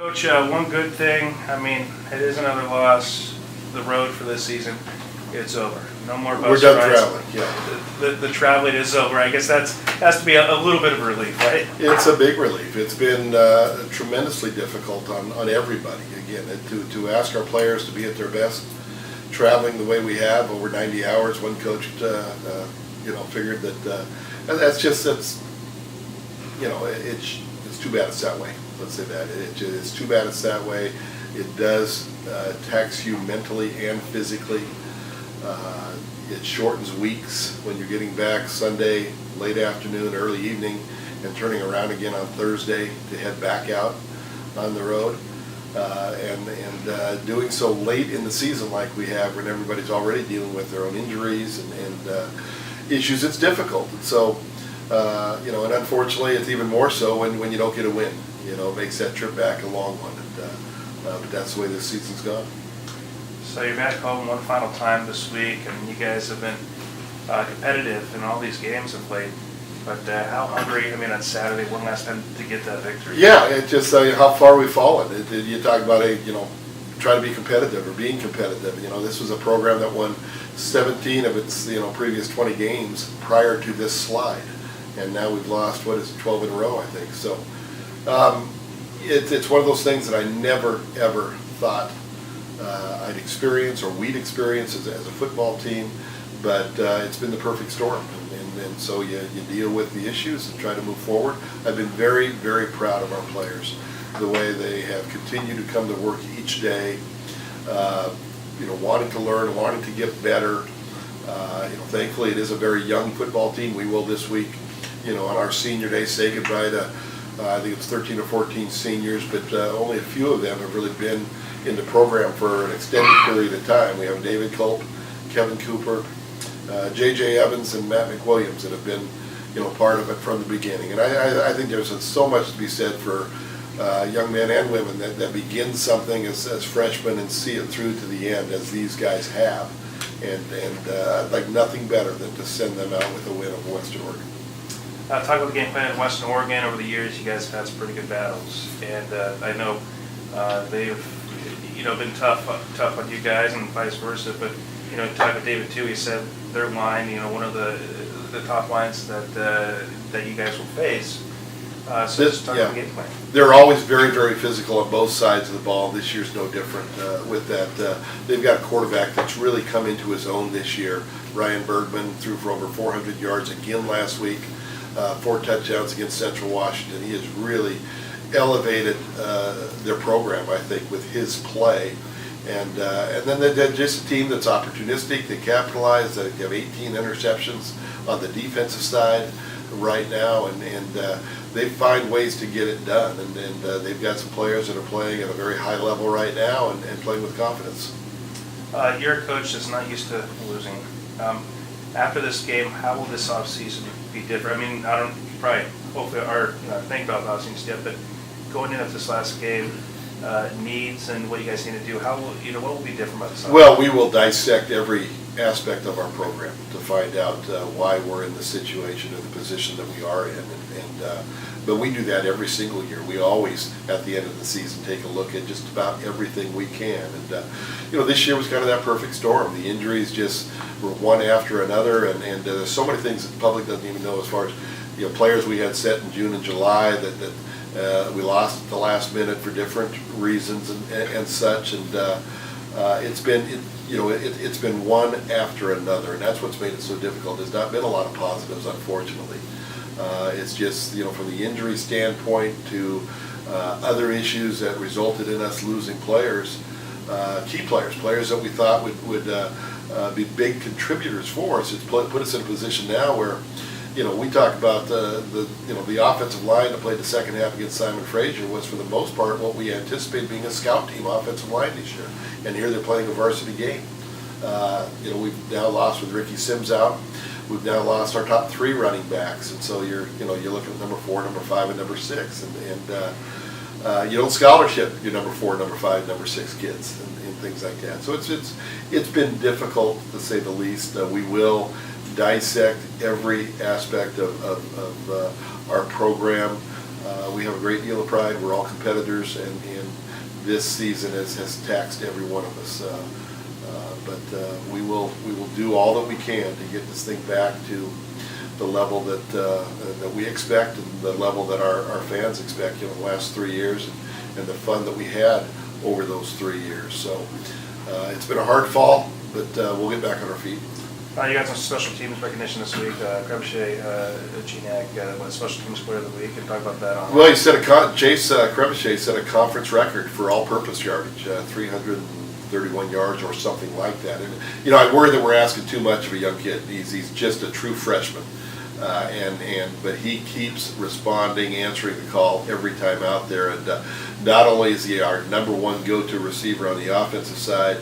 Coach, one good thing, I mean, it is another loss, the road for this season, it's over. No more bus rides. We're done traveling, yeah. The traveling is over. I guess that has to be a little bit of a relief, right? It's a big relief. It's been tremendously difficult on everybody. Again, to ask our players to be at their best, traveling the way we have, over 90 hours, one coach, figured that it's too bad it's that way. Let's say that. It's too bad it's that way. It does tax you mentally and physically. It shortens weeks when you're getting back Sunday, late afternoon, early evening, and turning around again on Thursday to head back out on the road. And doing so late in the season like we have, when everybody's already dealing with their own injuries and issues, it's difficult. And so, and unfortunately, it's even more so when you don't get a win. It makes that trip back a long one. But that's the way this season's gone. So you're back home one final time this week, and you guys have been competitive in all these games of late. But how hungry, on Saturday, one last time to get that victory? Yeah, it just how far we've fallen. You talk about try to be competitive or being competitive. This was a program that won 17 of its previous 20 games prior to this slide, and now we've lost 12 in a row, I think. So it's one of those things that I never ever thought I'd experience or we'd experience as a football team, but it's been the perfect storm. And so you deal with the issues and try to move forward. I've been very, very proud of our players, the way they have continued to come to work each day, wanting to learn, wanting to get better. Thankfully it is a very young football team. We will this week, on our senior day, say goodbye to, I think it's 13 or 14 seniors, but only a few of them have really been in the program for an extended period of time. We have David Culp, Kevin Cooper, J.J. Evans, and Matt McWilliams that have been, part of it from the beginning. And I think there's so much to be said for young men and women that begin something as freshmen and see it through to the end, as these guys have. And I'd like nothing better than to send them out with a win over Western Oregon. Talk about the game plan in Western Oregon. Over the years, you guys have had some pretty good battles, and I know they've been tough on you guys and vice versa. But talk with David too. He said their line, one of the top lines that you guys will face. So just talk about the game plan. They're always very, very physical on both sides of the ball. This year's no different with that. They've got a quarterback that's really come into his own this year. Ryan Bergman threw for over 400 yards again last week, 4 touchdowns against Central Washington. He has really elevated their program, I think, with his play. And then they're just a team that's opportunistic. They capitalize. They have 18 interceptions on the defensive side right now, and they find ways to get it done. And they've got some players that are playing at a very high level right now and playing with confidence. You're a coach that's not used to losing. After this game, how will this offseason be different? I don't probably hopefully are not think about offseason yet, but going into this last game, needs and what you guys need to do, how will what will be different about this? Well, we will dissect every aspect of our program to find out why we're in the situation or the position that we are in, but we do that every single year. We always, at the end of the season, take a look at just about everything we can. And this year was kind of that perfect storm. The injuries just were one after another, and there's so many things that the public doesn't even know, as far as players we had set in June and July that we lost at the last minute for different reasons and such. And it's been one after another, and that's what's made it so difficult. There's not been a lot of positives, unfortunately. It's just, from the injury standpoint to other issues that resulted in us losing players, key players that we thought would be big contributors for us. It's put us in a position now where, we talk about the offensive line that played the second half against Simon Fraser was, for the most part, what we anticipated being a scout team offensive line this year. And here they're playing a varsity game. We've now lost with Ricky Sims out. We've now lost our top 3 running backs, and so you're looking at number 4, number 5, and number 6, and you don't scholarship your number 4, number 5, number 6 kids and things like that. So it's been difficult, to say the least. We will dissect every aspect of our program. We have a great deal of pride. We're all competitors, and this season has taxed every one of us. But we will do all that we can to get this thing back to the level that we expect, and the level that our fans expect. The last 3 years, and the fun that we had over those 3 years. So it's been a hard fall, but we'll get back on our feet. You got some special teams recognition this week. Trebuchet, Gignac, was Special Teams Player of the Week. And talk about that. Well, he set Chase Trebuchet set a conference record for all-purpose yardage, 331 yards or something like that. And I worry that we're asking too much of a young kid. He's just a true freshman, but he keeps responding, answering the call every time out there. And not only is he our #1 go-to receiver on the offensive side,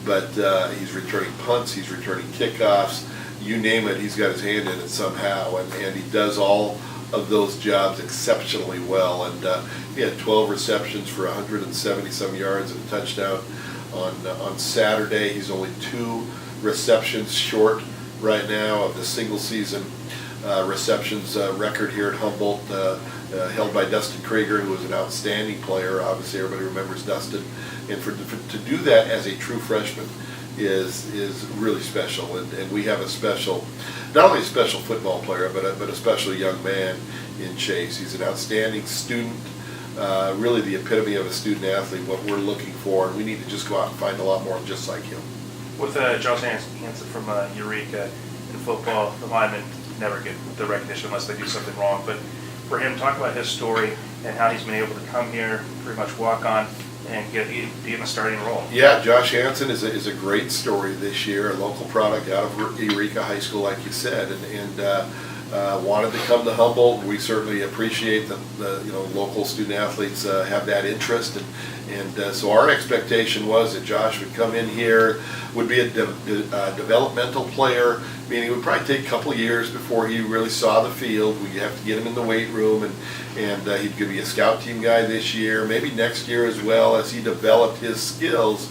but he's returning punts, he's returning kickoffs, you name it, he's got his hand in it somehow, and he does all of those jobs exceptionally well. And he had 12 receptions for 170-some yards and a touchdown on Saturday. He's only 2 receptions short right now of the single season receptions record here at Humboldt, held by Dustin Krieger, who was an outstanding player. Obviously, everybody remembers Dustin. And to do that as a true freshman is really special. And we have a special, not only a special football player, but a special young man in Chase. He's an outstanding student, really the epitome of a student athlete, what we're looking for. And we need to just go out and find a lot more just like him. With Josh Hansen from Eureka in football, the linemen never get the recognition unless they do something wrong. But for him, talk about his story and how he's been able to come here, pretty much walk on, and be in a starting role. Yeah, Josh Hansen is a great story this year, a local product out of Eureka High School, like you said, and wanted to come to Humboldt. We certainly appreciate that local student athletes have that interest, and so our expectation was that Josh would come in here, would be a developmental player, meaning it would probably take a couple of years before he really saw the field. We'd have to get him in the weight room, and he'd be a scout team guy this year, maybe next year as well, as he developed his skills.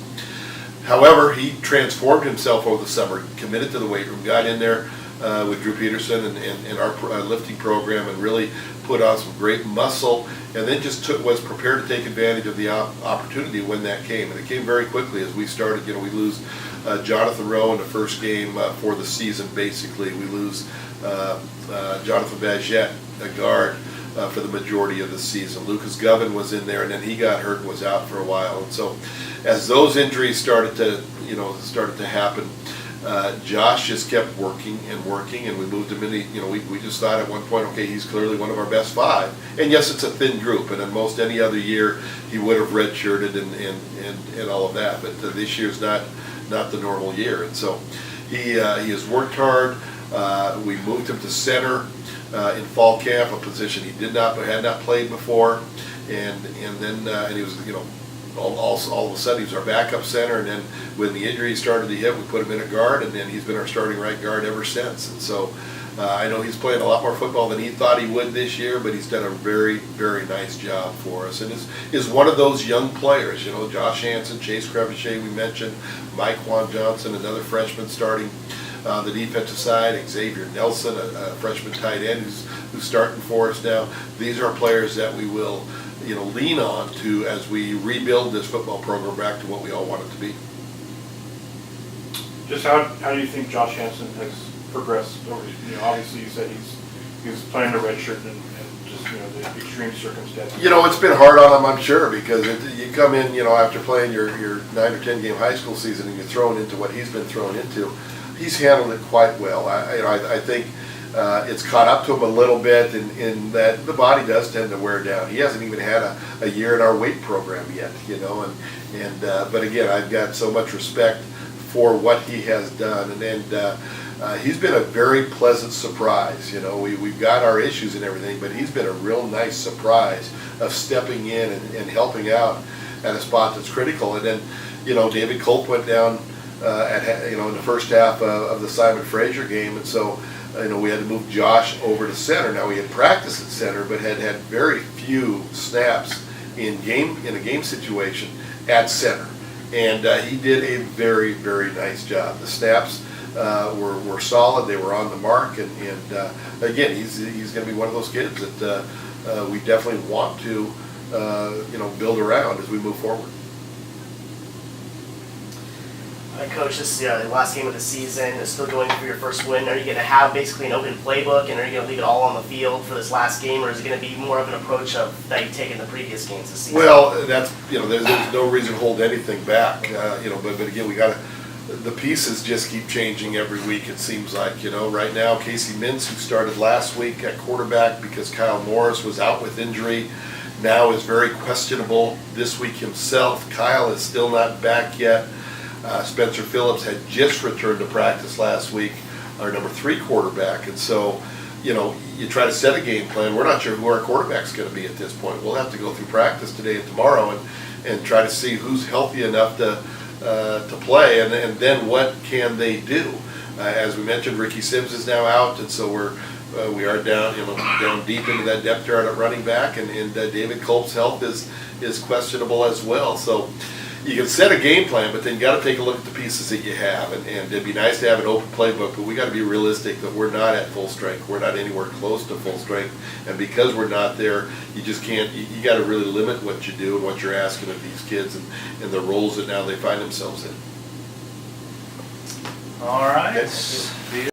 However, he transformed himself over the summer, committed to the weight room, got in there with Drew Peterson and our lifting program, and really put on some great muscle, and then was prepared to take advantage of the opportunity when that came. And it came very quickly as we started. We lose Jonathan Rowe in the first game for the season, basically. We lose Jonathan Bagette, a guard, for the majority of the season. Lucas Govan was in there, and then he got hurt and was out for a while. And so as those injuries started to happen, Josh just kept working, and we moved him in. We just thought at one point, okay, he's clearly one of our best 5. And yes, it's a thin group, and in most any other year he would have redshirted and all of that. But this year's not the normal year, and so he has worked hard. We moved him to center in fall camp, a position he had not played before, and he was all of a sudden he was our backup center, and then when the injury started to hit, we put him in a guard, and then he's been our starting right guard ever since. And so I know he's playing a lot more football than he thought he would this year, but he's done a very, very nice job for us, and is one of those young players. Josh Hansen, Chase Trebuchet, we mentioned, Mike Juan Johnson, another freshman starting on the defensive side, Xavier Nelson, a freshman tight end who's starting for us now. These are players that we will lean on to as we rebuild this football program back to what we all want it to be. Just how do you think Josh Hansen has progressed over? Obviously you said he's playing the red shirt and just the extreme circumstances. It's been hard on him, I'm sure, because you come in after playing your 9 or 10 game high school season, and you're thrown into what he's been thrown into. He's handled it quite well. I think it's caught up to him a little bit in that the body does tend to wear down. He hasn't even had a year in our weight program yet, but again, I've got so much respect for what he has done, and he's been a very pleasant surprise. We've got our issues and everything, but he's been a real nice surprise of stepping in and helping out at a spot that's critical. And then, David Culp went down in the first half of the Simon Fraser game, and so we had to move Josh over to center. Now, we had practiced at center, but had very few snaps in a game situation at center, and he did a very, very nice job. The snaps were solid; they were on the mark, and again, he's going to be one of those kids that we definitely want to, build around as we move forward. All right, Coach, this is the last game of the season. It's still going for your first win. Are you going to have basically an open playbook, and are you going to leave it all on the field for this last game, or is it going to be more of an approach that you take in the previous games this season? Well, that's, there's no reason to hold anything back, but again, we got to, the pieces just keep changing every week, it seems like, right now, Casey Mintz, who started last week at quarterback because Kyle Morris was out with injury, now is very questionable this week himself. Kyle is still not back yet. Spencer Phillips had just returned to practice last week, our number 3 quarterback, and so, you try to set a game plan. We're not sure who our quarterback's going to be at this point. We'll have to go through practice today and tomorrow and try to see who's healthy enough to play, and then what can they do. As we mentioned, Ricky Sims is now out, and so we are down down deep into that depth chart at running back, and David Culp's health is questionable as well. So you can set a game plan, but then you got to take a look at the pieces that you have, and it'd be nice to have an open playbook, but we got to be realistic that we're not at full strength. We're not anywhere close to full strength, and because we're not there, you just can't. You got to really limit what you do and what you're asking of these kids and the roles that now they find themselves in. All right. Okay.